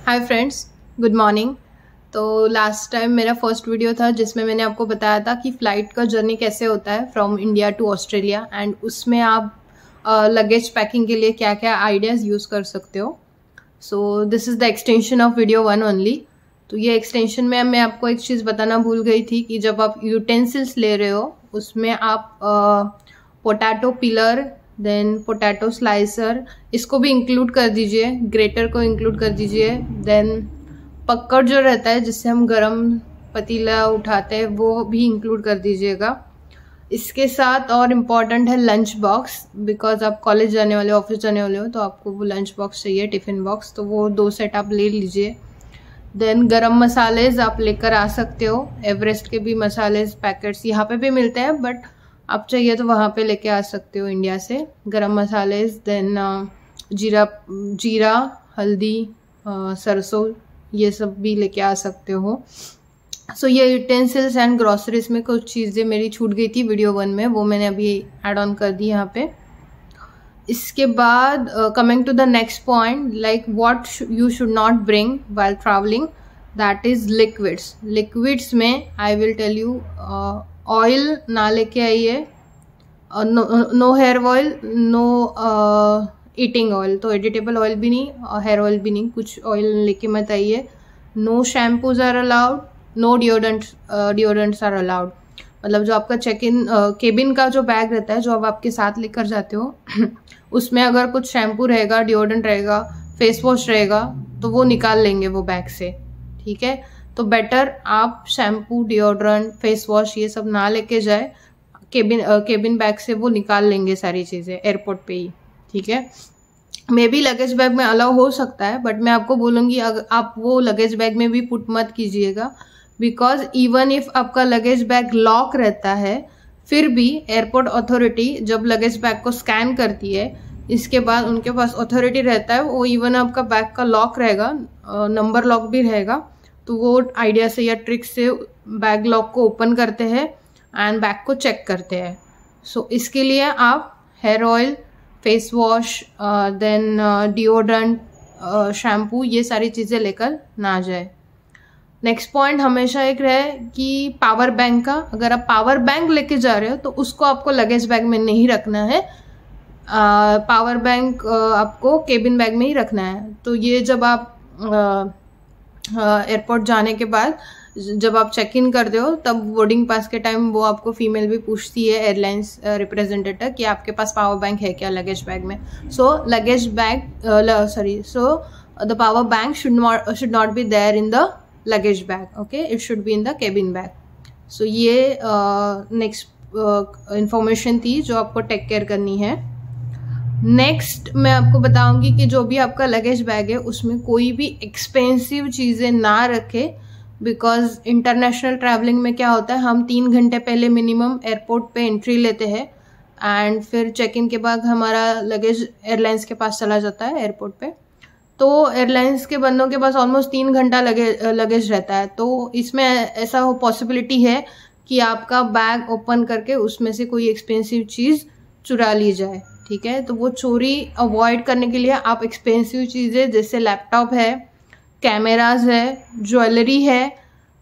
Hi friends, good morning. तो last time मेरा first video था जिसमें मैंने आपको बताया था कि फ़्लाइट का जर्नी कैसे होता है from India to Australia, and उसमें आप लगेज पैकिंग के लिए क्या क्या आइडियाज़ यूज़ कर सकते हो। So this is the extension of video 1 only. तो ये एक्सटेंशन में मैं आपको एक चीज़ बताना भूल गई थी कि जब आप यूटेंसिल्स ले रहे हो उसमें आप potato peeler, then potato slicer, इसको भी इंक्लूड कर दीजिए, ग्रेटर को इंक्लूड कर दीजिए, देन पक्कड़ जो रहता है जिससे हम गरम पतीला उठाते हैं वो भी इंक्लूड कर दीजिएगा। इसके साथ और इम्पॉर्टेंट है लंच बॉक्स, बिकॉज आप कॉलेज जाने वाले, ऑफिस जाने वाले हो तो आपको वो लंच बॉक्स चाहिए, टिफ़िन बॉक्स, तो वो 2 सेट आप ले लीजिए। देन गरम मसालेज आप लेकर आ सकते हो, एवरेस्ट के भी मसालेज पैकेट्स यहाँ पे भी मिलते हैं, बट आप चाहिए तो वहाँ पे लेके आ सकते हो इंडिया से गरम मसालेज। देन जीरा, हल्दी, सरसों, ये सब भी लेके आ सकते हो। सो ये यूटेंसिल्स एंड ग्रॉसरीज में कुछ चीज़ें मेरी छूट गई थी वीडियो 1 में, वो मैंने अभी ऐड ऑन कर दी यहाँ पे। इसके बाद coming to the next point, like what you should not bring while travelling, that is liquids. Liquids में I will tell you, oil ना लेके आइए, no hair oil, no eating oil, तो एडिटेबल ऑयल भी नहीं और हेयर ऑयल भी नहीं, कुछ ऑयल लेके मत आइए। No shampoos are allowed, no deodorants are allowed. मतलब जो आपका चेक इन केबिन का जो बैग रहता है जो आप आपके साथ लेकर जाते हो उसमें अगर कुछ शैम्पू रहेगा, डिओडेंट रहेगा, फेस वॉश रहेगा तो वो निकाल लेंगे वो बैग से, ठीक है। तो बेटर आप शैम्पू, डिओड्रेंट, फेस वॉश ये सब ना लेके जाए, केबिन बैग से वो निकाल लेंगे सारी चीज़ें एयरपोर्ट पे ही, ठीक है। मे बी लगेज बैग में अलाउ हो सकता है, बट मैं आपको बोलूँगी अगर आप वो लगेज बैग में भी पुट मत कीजिएगा, बिकॉज इवन इफ आपका लगेज बैग लॉक रहता है फिर भी एयरपोर्ट अथॉरिटी जब लगेज बैग को स्कैन करती है, इसके बाद उनके पास अथॉरिटी रहता है, वो इवन आपका बैग का लॉक रहेगा, नंबर लॉक भी रहेगा, तो वो आइडिया से या ट्रिक से बैग लॉक को ओपन करते हैं एंड बैग को चेक करते हैं। सो इसके लिए आप hair oil, face wash, then deodorant, shampoo, ये सारी चीज़ें लेकर ना जाए। नेक्स्ट पॉइंट हमेशा एक रहे कि पावर बैंक का, अगर आप पावर बैंक लेके जा रहे हो तो उसको आपको लगेज बैग में नहीं रखना है, पावर बैंक आपको केबिन बैग में ही रखना है। तो ये जब आप एयरपोर्ट जाने के बाद जब आप चेक इन करते हो तब बोर्डिंग पास के टाइम वो आपको फीमेल भी पूछती है, एयरलाइंस रिप्रेजेंटेटिव, कि आपके पास पावर बैंक है क्या लगेज बैग में। So luggage bag so the power bank should not be there in the luggage bag, okay, it should be in the cabin bag. So ये next information थी जो आपको take care करनी है। Next मैं आपको बताऊंगी कि जो भी आपका लगेज बैग है उसमें कोई भी एक्सपेंसिव चीज़ें ना रखे, बिकॉज इंटरनेशनल ट्रैवलिंग में क्या होता है, हम 3 घंटे पहले मिनिमम एयरपोर्ट पे एंट्री लेते हैं एंड फिर चेक इन के बाद हमारा लगेज एयरलाइंस के पास चला जाता है एयरपोर्ट पे। तो एयरलाइंस के बंदों के पास ऑलमोस्ट 3 घंटा लगेज रहता है, तो इसमें ऐसा पॉसिबिलिटी है कि आपका बैग ओपन करके उसमें से कोई एक्सपेंसिव चीज़ चुरा ली जाए, ठीक है। तो वो चोरी अवॉइड करने के लिए आप एक्सपेंसिव चीज़ें जैसे लैपटॉप है, कैमराज है, ज्वेलरी है,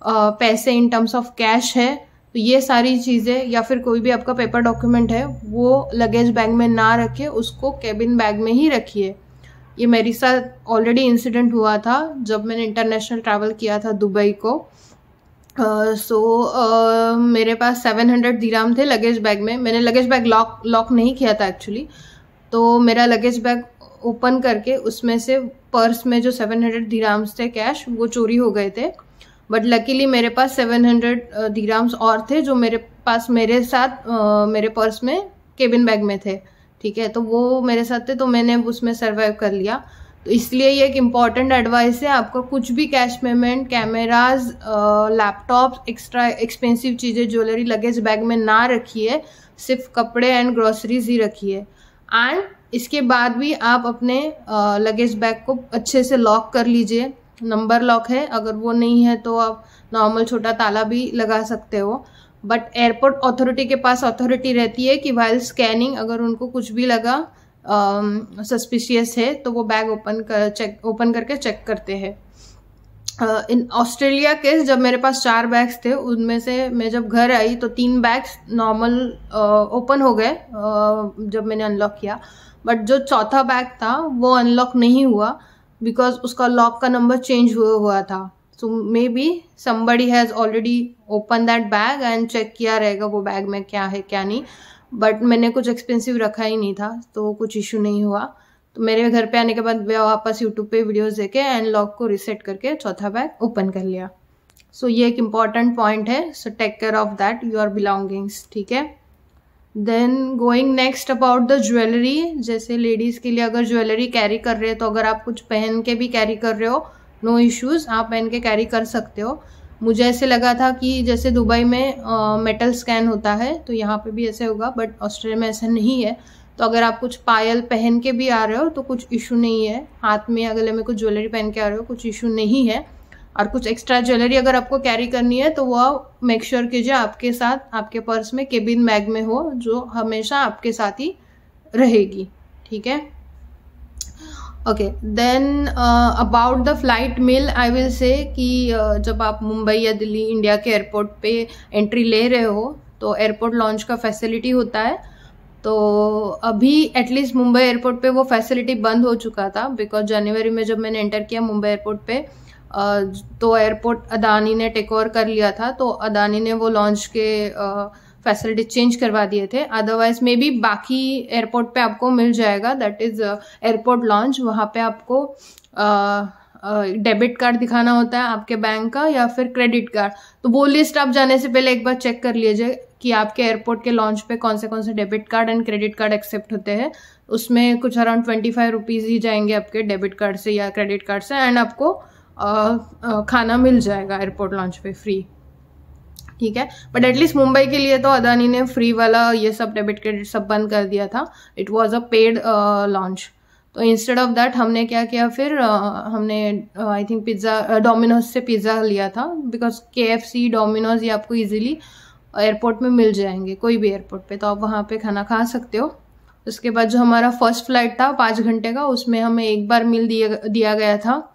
पैसे इन टर्म्स ऑफ कैश है, तो ये सारी चीज़ें या फिर कोई भी आपका पेपर डॉक्यूमेंट है वो लगेज बैग में ना रखे, उसको केबिन बैग में ही रखिए। ये मेरे साथ ऑलरेडी इंसिडेंट हुआ था जब मैंने इंटरनेशनल ट्रैवल किया था दुबई को। मेरे पास 700 दिराम थे लगेज बैग में। मैंने लगेज बैग लॉक नहीं किया था एक्चुअली, तो मेरा लगेज बैग ओपन करके उसमें से पर्स में जो 700 दिराम्स थे कैश वो चोरी हो गए थे, बट लकीली मेरे पास 700 दिराम्स और थे जो मेरे साथ मेरे पर्स में केबिन बैग में थे, ठीक है। तो वो मेरे साथ थे तो मैंने उसमें सर्वाइव कर लिया। तो इसलिए ये एक इम्पॉर्टेंट एडवाइस है, आपका कुछ भी cash payment, cameras, laptop, extra expensive चीज़ें, ज्वेलरी लगेज बैग में ना रखिए, सिर्फ कपड़े एंड ग्रोसरीज ही रखिए। एंड इसके बाद भी आप अपने लगेज बैग को अच्छे से लॉक कर लीजिए, नंबर लॉक है, अगर वो नहीं है तो आप नॉर्मल छोटा ताला भी लगा सकते हो। बट एयरपोर्ट अथॉरिटी के पास अथॉरिटी रहती है कि वाइल स्कैनिंग अगर उनको कुछ भी लगा सस्पिशियस है तो वो बैग ओपन करके चेक करते हैं। इन ऑस्ट्रेलिया केस जब मेरे पास 4 बैग्स थे, उनमें से मैं जब घर आई तो 3 बैग्स नॉर्मल ओपन हो गए जब मैंने अनलॉक किया, बट जो चौथा बैग था वो अनलॉक नहीं हुआ बिकॉज उसका लॉक का नंबर चेंज हुआ था। So maybe somebody has already open that bag and check किया रहेगा वो बैग में क्या है क्या नहीं, बट मैंने कुछ एक्सपेंसिव रखा ही नहीं था तो कुछ इशू नहीं हुआ। तो मेरे घर पे आने के बाद मैं वापस यूट्यूब पे वीडियोस देखे एंड लॉक को रिसेट करके चौथा बैग ओपन कर लिया। सो ये एक इम्पॉर्टेंट पॉइंट है, so take care of that your belongings, ठीक है। Then going next about the jewellery, जैसे लेडीज़ के लिए अगर ज्वेलरी कैरी कर रहे हो तो अगर आप कुछ पहन के भी कैरी कर रहे हो नो इश्यूज़, आप पहन के कैरी कर सकते हो। मुझे ऐसे लगा था कि जैसे दुबई में मेटल स्कैन होता है तो यहाँ पे भी ऐसे होगा, बट ऑस्ट्रेलिया में ऐसा नहीं है। तो अगर आप कुछ पायल पहन के भी आ रहे हो तो कुछ इशू नहीं है, हाथ में या गले में कुछ ज्वेलरी पहन के आ रहे हो कुछ इशू नहीं है। और कुछ एक्स्ट्रा ज्वेलरी अगर आपको कैरी करनी है तो वो मेक श्योर कीजिए आपके साथ आपके पर्स में केबिन बैग में हो, जो हमेशा आपके साथ ही रहेगी, ठीक है। Okay, then about the flight meal I will say कि जब आप मुंबई या दिल्ली इंडिया के एयरपोर्ट पे एंट्री ले रहे हो तो एयरपोर्ट लॉन्च का फैसिलिटी होता है। तो अभी एटलीस्ट मुंबई एयरपोर्ट पे वो फैसिलिटी बंद हो चुका था बिकॉज जनवरी में जब मैंने एंटर किया मुंबई एयरपोर्ट पे तो एयरपोर्ट अदानी ने टेक ओवर कर लिया था, तो अदानी ने वो लॉन्च के फैसिलिटी चेंज करवा दिए थे। अदरवाइज मे बी बाकी एयरपोर्ट पे आपको मिल जाएगा, दैट इज एयरपोर्ट लॉन्च। वहाँ पे आपको डेबिट कार्ड दिखाना होता है आपके बैंक का या फिर क्रेडिट कार्ड, तो वो लिस्ट आप जाने से पहले एक बार चेक कर लीजिए कि आपके एयरपोर्ट के लॉन्च पे कौन से debit card and credit card accept होते हैं। उसमें कुछ अराउंड 25 रुपीज़ ही जाएंगे आपके डेबिट कार्ड से या क्रेडिट कार्ड से, एंड आपको खाना मिल जाएगा एयरपोर्ट लॉन्च पे फ्री, ठीक है। बट एटलीस्ट मुंबई के लिए तो अदानी ने फ्री वाला ये सब डेबिट क्रेडिट सब बंद कर दिया था, it was a paid launch. तो इंस्टेड ऑफ दैट हमने क्या किया फिर हमने आई थिंक पिज़्ज़ा डोमिनोज से पिज़्ज़ा लिया था बिकॉज KFC डोमिनोज ये आपको इजीली एयरपोर्ट में मिल जाएंगे कोई भी एयरपोर्ट पे, तो आप वहाँ पे खाना खा सकते हो। उसके बाद जो हमारा फर्स्ट फ्लाइट था 5 घंटे का, उसमें हमें 1 बार मील दिया गया था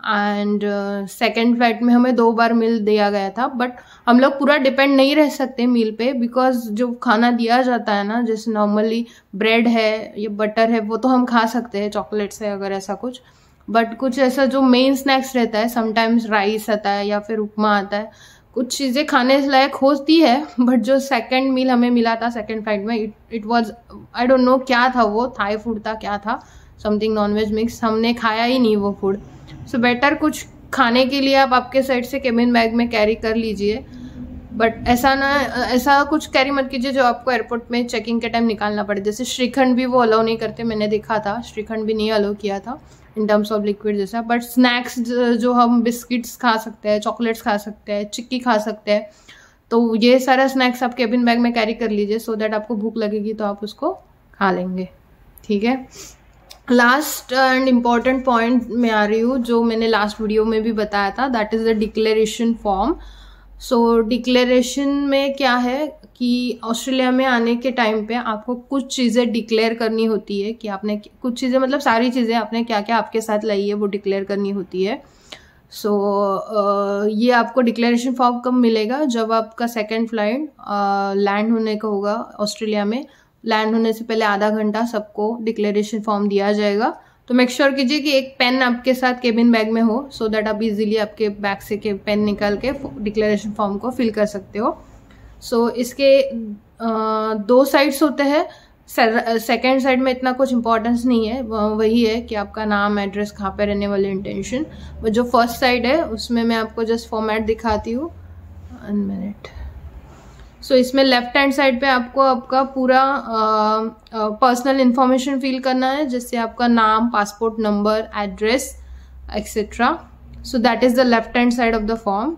एंड सेकेंड फ्लाइट में हमें 2 बार मील दिया गया था। बट हम लोग पूरा डिपेंड नहीं रह सकते मील पे बिकॉज जो खाना दिया जाता है ना, जैसे नॉर्मली ब्रेड है या बटर है वो तो हम खा सकते हैं, चॉकलेट्स है अगर ऐसा कुछ, बट कुछ ऐसा जो मेन स्नैक्स रहता है, समटाइम्स राइस आता है या फिर उपमा आता है, कुछ चीज़ें खाने लायक होती है। बट जो सेकंड मील हमें मिला था सेकंड फ्लाइट में, it was I don't know क्या था, वो थाई फूड था क्या था, समथिंग नॉनवेज मिक्स, हमने खाया ही नहीं वो फूड। सो बेटर कुछ खाने के लिए आप आपके साइड से केबिन बैग में कैरी कर लीजिए, बट ऐसा कुछ कैरी मत कीजिए जो आपको एयरपोर्ट में चेकिंग के टाइम निकालना पड़े। जैसे श्रीखंड भी वो अलाउ नहीं करते, मैंने देखा था श्रीखंड भी नहीं अलाउ किया था इन टर्म्स ऑफ लिक्विड जैसा। बट स्नैक्स जो हम बिस्किट्स खा सकते हैं, चॉकलेट्स खा सकते हैं, चिक्की खा सकते हैं, तो ये सारा स्नैक्स आप केबिन बैग में कैरी कर लीजिए सो दैट आपको भूख लगेगी तो आप उसको खा लेंगे, ठीक है। लास्ट एंड इम्पॉर्टेंट पॉइंट में आ रही हूँ जो मैंने लास्ट वीडियो में भी बताया था, that is the declaration form. So declaration में क्या है कि ऑस्ट्रेलिया में आने के टाइम पे आपको कुछ चीज़ें डिक्लेयर करनी होती है कि आपने कुछ चीज़ें मतलब सारी चीज़ें आपने क्या क्या आपके साथ लाई है वो डिक्लेयर करनी होती है। सो ये आपको डिक्लेरेशन फॉर्म कब मिलेगा, जब आपका सेकेंड फ्लाइट लैंड होने का होगा ऑस्ट्रेलिया में। लैंड होने से पहले आधा घंटा सबको डिक्लेरेशन फॉर्म दिया जाएगा। तो मेक श्योर कीजिए कि एक पेन आपके साथ केबिन बैग में हो सो दैट आप इजीली आपके बैग से के पेन निकाल के डिक्लेरेशन फॉर्म को फिल कर सकते हो। सो इसके 2 साइड्स होते हैं। सेकेंड साइड में इतना कुछ इंपॉर्टेंस नहीं है, वही है कि आपका नाम, एड्रेस, कहाँ पे रहने वाले, इंटेंशन। बट जो फर्स्ट साइड है उसमें मैं आपको जस्ट फॉर्मेट दिखाती हूँ, 1 मिनट। सो इसमें लेफ्ट हैंड साइड पे आपको आपका पूरा पर्सनल इंफॉर्मेशन फिल करना है, जैसे आपका नाम, passport number, address etcetera. So that is the left hand side of the form.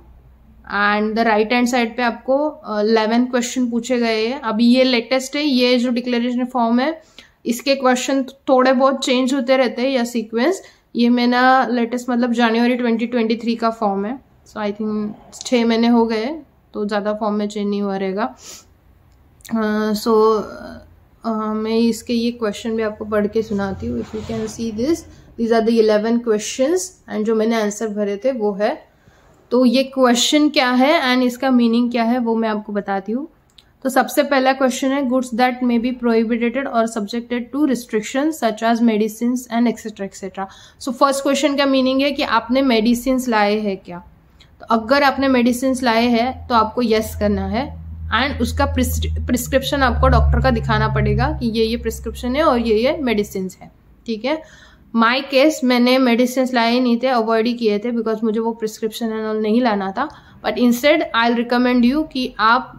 And the right hand side पे आपको 11 क्वेश्चन पूछे गए हैं। अभी ये लेटेस्ट है, ये जो डिक्लेरेशन फॉर्म है इसके क्वेश्चन थोड़े बहुत चेंज होते रहते हैं या सीक्वेंस। ये मेरा लेटेस्ट मतलब जनवरी 2023 का फॉर्म है। सो आई थिंक 6 महीने हो गए तो ज़्यादा फॉर्म में चेंज नहीं हुआ रहेगा। सो मैं इसके ये क्वेश्चन भी आपको पढ़ के सुनाती हूँ. If you can see these are the 11 questions and जो मैंने आंसर भरे थे वो है. तो ये क्वेश्चन क्या है एंड इसका मीनिंग क्या है वो मैं आपको बताती हूँ. तो सबसे पहला क्वेश्चन है goods that may be prohibited और subjected to restriction such as medicine and et cetera et cetera. So first question का मीनिंग है कि आपने मेडिसिन लाए हैं क्या. तो अगर आपने मेडिसिन लाए हैं तो आपको यस करना है एंड उसका प्रिस्क्रिप्शन आपको डॉक्टर का दिखाना पड़ेगा कि ये प्रिस्क्रिप्शन है और ये मेडिसिन है. ठीक है. माई केस मैंने मेडिसिन लाए ही नहीं थे, अवॉइड ही किए थे बिकॉज मुझे वो प्रिस्क्रिप्शन नहीं लाना था. But instead I will recommend you कि आप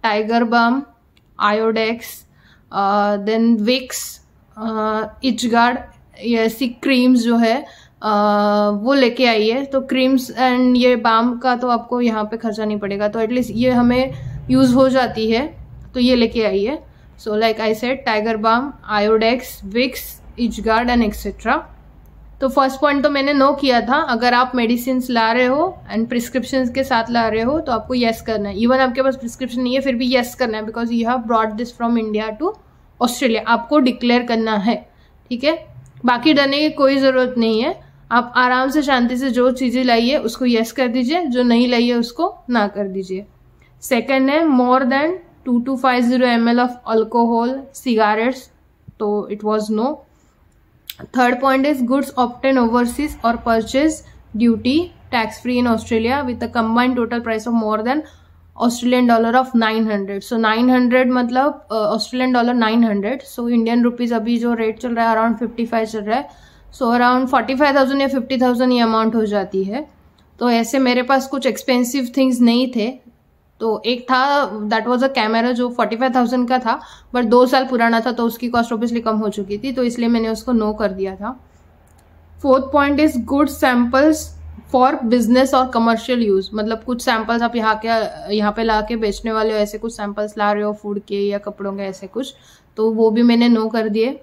Tiger Balm, Iodex, then Vicks, Itchguard, ये ऐसी क्रीम्स जो है वो लेके आइए. तो क्रीम्स एंड ये बाम का तो आपको यहाँ पे खर्चा नहीं पड़ेगा, तो एटलीस्ट ये हमें यूज हो जाती है, तो ये लेके आइए. So like I said Tiger Balm, Iodex, Vicks, Itchguard and et cetera. तो फर्स्ट पॉइंट तो मैंने नो किया था. अगर आप मेडिसिन ला रहे हो एंड प्रिस्क्रिप्शन के साथ ला रहे हो तो आपको येस करना है. इवन आपके पास प्रिस्क्रिप्शन नहीं है फिर भी येस करना है because you have brought this from India to Australia. आपको डिक्लेयर करना है. ठीक है. बाकी डरने की कोई ज़रूरत नहीं है. आप आराम से शांति से जो चीज़ें लाइए उसको येस कर दीजिए, जो नहीं लाइए उसको ना कर दीजिए. सेकेंड है more than 2250 ml of alcohol, cigarettes, तो it was no. Third point is goods obtained overseas or purchase duty tax free in Australia with a combined total price of more than Australian dollar of 900. So 900 मतलब Australian dollar 900. So Indian rupees अभी जो rate चल रहा है around 55 चल रहा है. So around 45,000 या 50,000 ये अमाउंट हो जाती है. तो ऐसे मेरे पास कुछ एक्सपेंसिव थिंग्स नहीं थे. तो एक था दैट वाज अ कैमरा जो 45,000 का था बट 2 साल पुराना था, तो उसकी कॉस्ट ऑब्वियसली कम हो चुकी थी, तो इसलिए मैंने उसको नो कर दिया था. Fourth point is good samples for business और कमर्शियल यूज. मतलब कुछ सैंपल्स आप यहाँ पे ला के बेचने वाले हो, ऐसे कुछ सैंपल्स ला रहे हो फूड के या कपड़ों के ऐसे कुछ, तो वो भी मैंने नो कर दिए.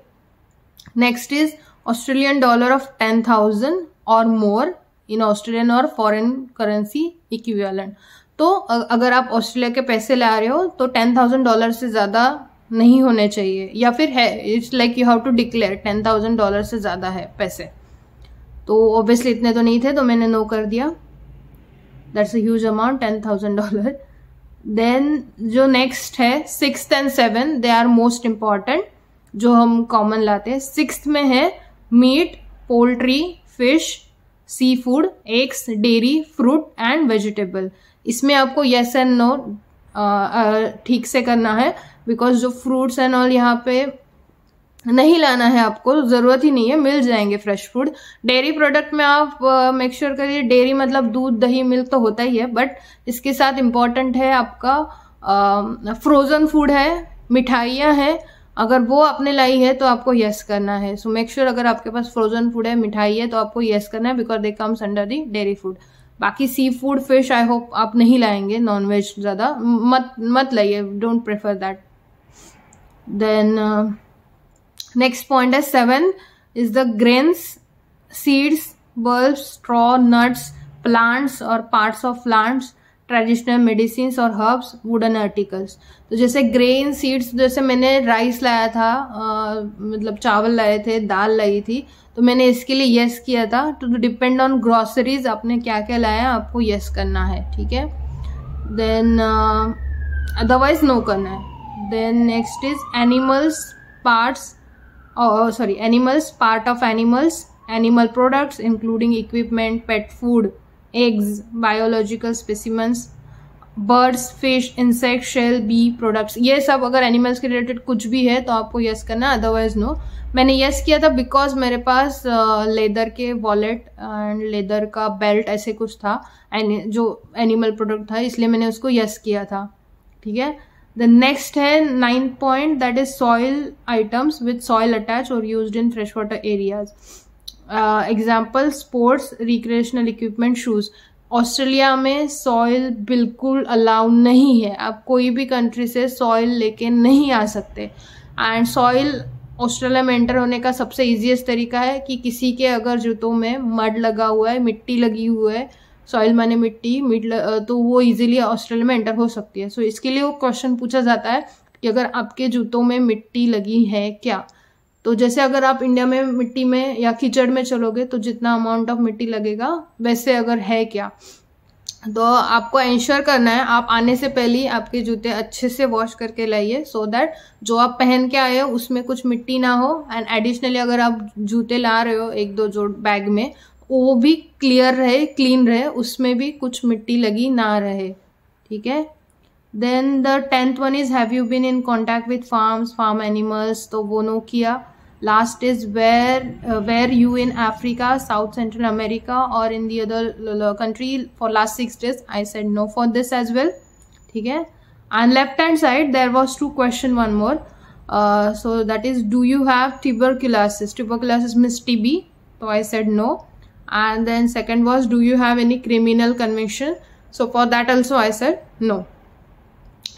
Next is Australian dollar of 10,000 और मोर इन ऑस्ट्रेलियन और फॉरेन करेंसी इक्विवेलेंट. तो अगर आप ऑस्ट्रेलिया के पैसे ला रहे हो तो $10,000 से ज़्यादा नहीं होने चाहिए, या फिर है it's like you have to declare $10,000 से ज़्यादा है पैसे. तो ऑब्वियसली इतने तो नहीं थे, तो मैंने नो कर दिया. That's a huge amount, $10,000. Then जो नेक्स्ट है 6th and 7th, they are most important, जो हम कॉमन लाते हैं. 6th में है meat, poultry, fish, seafood, eggs, dairy, fruit and vegetable. इसमें आपको येस एंड नो ठीक से करना है बिकॉज जो फ्रूट्स एंड ऑल यहाँ पे नहीं लाना है, आपको जरूरत ही नहीं है, मिल जाएंगे फ्रेश फूड. डेयरी प्रोडक्ट में आप मेक श्योर करिए, डेयरी मतलब दूध, दही, मिल्क तो होता ही है, बट इसके साथ इम्पॉर्टेंट है आपका फ्रोजन फूड है, मिठाइयाँ हैं. अगर वो आपने लाई है तो आपको येस करना है. सो मेक श्योर अगर आपके पास फ्रोजन फूड है, मिठाई है, तो आपको येस करना है because they comes under the dairy food. बाकी sea food, fish I hope आप नहीं लाएंगे, नॉन वेज ज्यादा मत लाइए, don't prefer that. Then next point है 7 is the grains, seeds, bulbs, straw, nuts, plants और parts of plants, traditional medicine और हर्ब्स, वुडन आर्टिकल्स. तो जैसे ग्रेन, सीड्स, जैसे मैंने राइस लाया था, मतलब चावल लाए थे, दाल लाई थी, तो मैंने इसके लिए येस किया था. टू डिपेंड ऑन ग्रोसरीज आपने क्या क्या लाया आपको येस करना है. ठीक है. देन अदरवाइज नो करना है. Then next is animals parts, animals, part of animals, animal products including equipment, pet food, eggs, biological specimens, birds, fish, insect, shell, bee products. ये सब अगर एनिमल्स के रिलेटेड कुछ भी है तो आपको यस करना है, अदरवाइज नो. मैंने यस किया था बिकॉज मेरे पास लेदर के वॉलेट एंड लेदर का बेल्ट ऐसे कुछ था जो एनिमल प्रोडक्ट था, इसलिए मैंने उसको यस किया था. ठीक है. द नेक्स्ट है 9th point, that is soil items with soil attach और used in fresh water areas. Example sports, recreational equipment, shoes. Australia में सॉइल बिल्कुल अलाउ नहीं है, आप कोई भी कंट्री से सॉइल लेके नहीं आ सकते. एंड सॉइल ऑस्ट्रेलिया में एंटर होने का सबसे इजीएस्ट तरीका है कि किसी के अगर जूतों में मड लगा हुआ है, मिट्टी लगी हुई है, सॉइल माने मिट्टी, तो वो इजीली ऑस्ट्रेलिया में एंटर हो सकती है. सो इसके लिए वो क्वेश्चन पूछा जाता है कि अगर आपके जूतों में मिट्टी लगी है क्या। तो जैसे अगर आप इंडिया में मिट्टी में या कीचड़ में चलोगे तो जितना अमाउंट ऑफ मिट्टी लगेगा, वैसे अगर है क्या, तो आपको इंश्योर करना है आप आने से पहले ही आपके जूते अच्छे से वॉश करके लाइए, सो दैट जो आप पहन के आए हो उसमें कुछ मिट्टी ना हो। एंड एडिशनली अगर आप जूते ला रहे हो एक दो जोड़ बैग में, वो भी क्लियर रहे, क्लीन रहे, उसमें भी कुछ मिट्टी लगी ना रहे, ठीक है। Then the 10th one is have you been in contact with farm animals, तो वो नो किया। Last is where you in Africa, South Central America or in the other country for last 6 days? I said no for this as well, ठीक है। And left hand side there was 2 question, one more. So that is, do you have tuberculosis? Tuberculosis means TB. So I said no. And then second was, do you have any criminal conviction? So for that also I said no.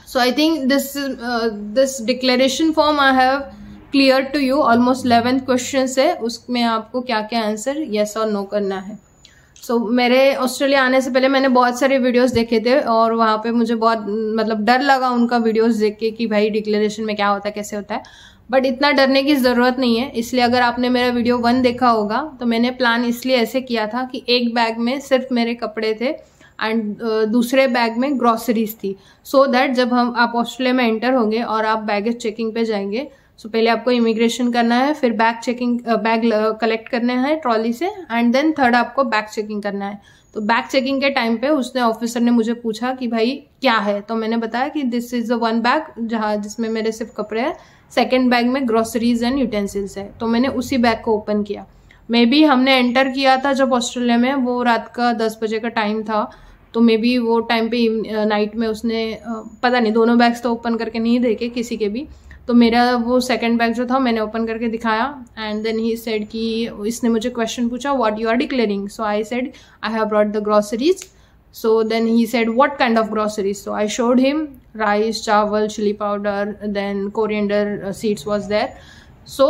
So I think this declaration form I have clear to you. Almost 11th question है, उसमें आपको क्या क्या answer yes और no करना है। सो मेरे Australia आने से पहले मैंने बहुत सारे वीडियोस देखे थे और वहाँ पे मुझे बहुत मतलब डर लगा उनका वीडियोस देख के कि भाई डिक्लेरेशन में क्या होता है, कैसे होता है। बट इतना डरने की ज़रूरत नहीं है। इसलिए अगर आपने मेरा वीडियो 1 देखा होगा तो मैंने प्लान इसलिए ऐसे किया था कि एक बैग में सिर्फ मेरे कपड़े थे एंड दूसरे बैग में ग्रॉसरीज थी, सो दैट जब आप ऑस्ट्रेलिया में एंटर होंगे और आप बैगेज चेकिंग पे जाएंगे, सो पहले आपको इमिग्रेशन करना है, फिर बैग कलेक्ट करने हैं ट्रॉली से, एंड देन थर्ड आपको बैग चेकिंग करना है। तो बैग चेकिंग के टाइम पे उसने ऑफिसर ने मुझे पूछा कि भाई क्या है, तो मैंने बताया कि दिस इज द 1 बैग जिसमें मेरे सिर्फ कपड़े हैं, सेकेंड बैग में ग्रोसरीज एंड यूटेंसिल्स है। तो मैंने उसी बैग को ओपन किया। मे बी हमने एंटर किया था जब ऑस्ट्रेलिया में, वो रात का 10 बजे का टाइम था, तो मे बी वो टाइम पे नाइट में उसने पता नहीं, दोनों बैग्स तो ओपन करके नहीं देखे किसी के भी। तो मेरा वो सेकंड बैग जो था मैंने ओपन करके दिखाया एंड देन ही सेड कि इसने मुझे क्वेश्चन पूछा what you are declaring. So I said I have brought the groceries. So then he said what kind of groceries. So I showed him rice, chawal, chili powder, then coriander seeds was there. So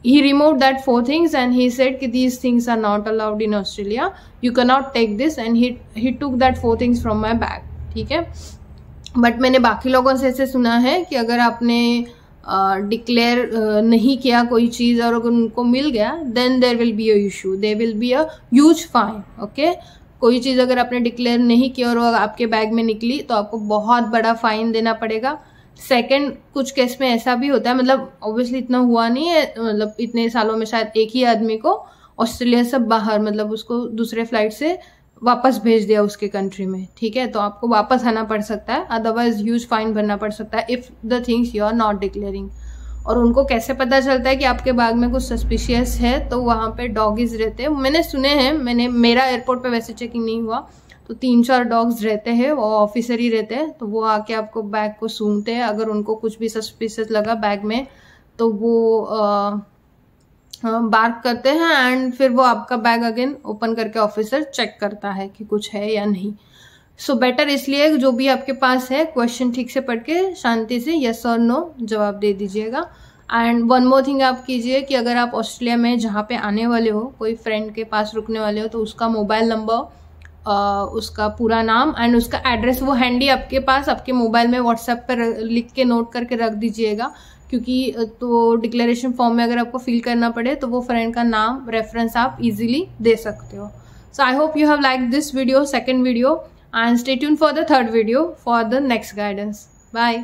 he removed that 4 things and he said कि these things are not allowed in Australia, you cannot take this, and he took that 4 things from my bag, ठीक है। But मैंने बाकी लोगों से ऐसे सुना है कि अगर आपने डिक्लेयर नहीं किया कोई चीज़ और अगर उनको मिल गया then there will be a issue, there will be a huge fine, okay. कोई चीज़ अगर आपने डिक्लेयर नहीं किया और आपके बैग में निकली तो आपको बहुत बड़ा फाइन देना पड़ेगा। सेकंड, कुछ केस में ऐसा भी होता है, मतलब ऑब्वियसली इतना हुआ नहीं है, मतलब इतने सालों में शायद एक ही आदमी को ऑस्ट्रेलिया से बाहर, मतलब उसको दूसरे फ्लाइट से वापस भेज दिया उसके कंट्री में, ठीक है। तो आपको वापस आना पड़ सकता है, अदरवाइज ह्यूज फाइन भरना पड़ सकता है if the things you are not declaring. और उनको कैसे पता चलता है कि आपके बैग में कुछ सस्पिशियस है, तो वहाँ पे डॉगीज रहते हैं, मैंने सुने हैं, मेरा एयरपोर्ट पे वैसे चेकिंग नहीं हुआ, तो 3-4 डॉग्स रहते हैं, वो ऑफिसर ही रहते हैं, तो वो आके आपको बैग को सूंघते हैं। अगर उनको कुछ भी सस्पिशियस लगा बैग में तो वो बार्क करते हैं एंड फिर वो आपका बैग अगेन ओपन करके ऑफिसर चेक करता है कि कुछ है या नहीं। सो बेटर इसलिए जो भी आपके पास है क्वेश्चन ठीक से पढ़ के शांति से यस और नो जवाब दे दीजिएगा। एंड वन मोर थिंग आप कीजिए कि अगर आप ऑस्ट्रेलिया में जहाँ पे आने वाले हो, कोई फ्रेंड के पास रुकने वाले हो, तो उसका मोबाइल नंबर, उसका पूरा नाम एंड उसका एड्रेस वो हैंडी आपके पास आपके मोबाइल में व्हाट्सएप पर लिख के नोट करके रख दीजिएगा, क्योंकि तो डिक्लेरेशन फॉर्म में अगर आपको फिल करना पड़े तो वो फ्रेंड का नाम रेफरेंस आप इजीली दे सकते हो। So I hope you have like this video, second video, and stay tuned for the third video for the next guidance. Bye.